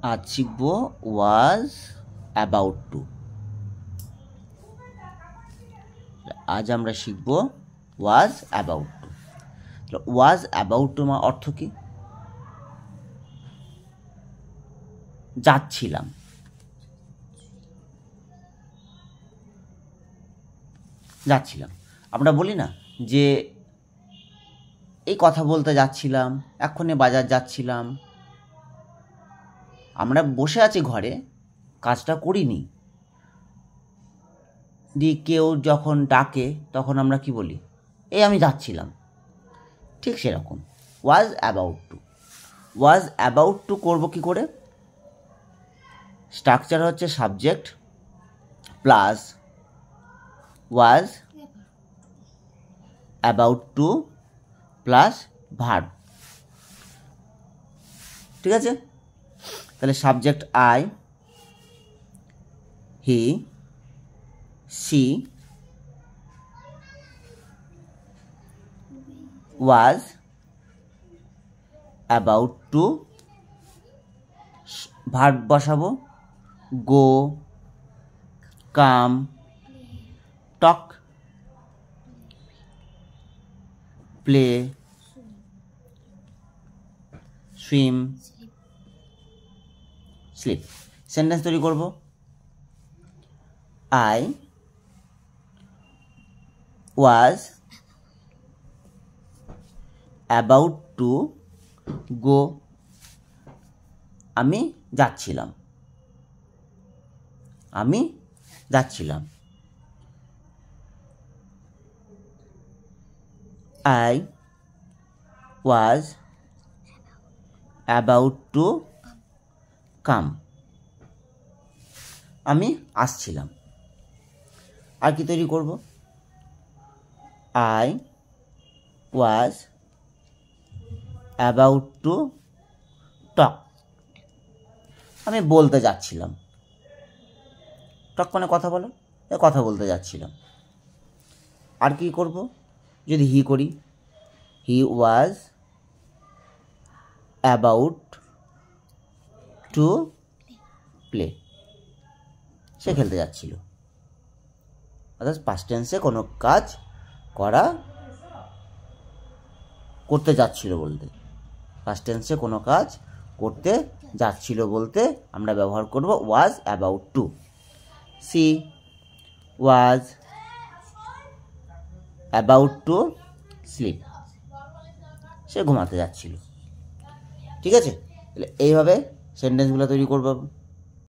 আজ শিখব was about two. আজ আমরা শিখব was about to. Was about to অর্থ কি? যাচ্ছিলাম। আমরা বলি না যে এই কথা বলতে যাচ্ছিলাম, এক্ষুনি বাজার যাচ্ছিলাম। আমরা বসে আছি ঘরে, কাজটা করিনি, দিয়ে কেউ যখন ডাকে তখন আমরা কি বলি? এই আমি যাচ্ছিলাম। ঠিক সেরকম was about to. Was about to করবো কি করে? স্ট্রাকচার হচ্ছে subject plus was about to plus verb. ঠিক আছে, তাহলে subject I, he, she, was about to, verb বসাবো go, come, talk, play, swim, sleep. Sentence তৈরি করব। I was about to go. আমি যাচ্ছিলাম। I was about to come. আমি আসছিলাম। আর কি তৈরি করব? I was about to talk. আমি বলতে যাচ্ছিলাম। টক মানে কথা বলো, কথা বলতে যাচ্ছিলাম। আর কি করব? যদি হি করি, হি ওয়াজ অ্যাবাউট টু প্লে। সে খেলতে যাচ্ছিল। অর্থাৎ পাস্ট টেন্সে কোনো কাজ করতে যাচ্ছিল বলতে, পাস্ট টেন্সে কোনো কাজ করতে যাচ্ছিল বলতে আমরা ব্যবহার করব was about to. She was about to sleep. সে ঘুমাতে যাচ্ছিল। ঠিক আছে, তাহলে এইভাবে সেন্টেন্সগুলো তৈরি করবো।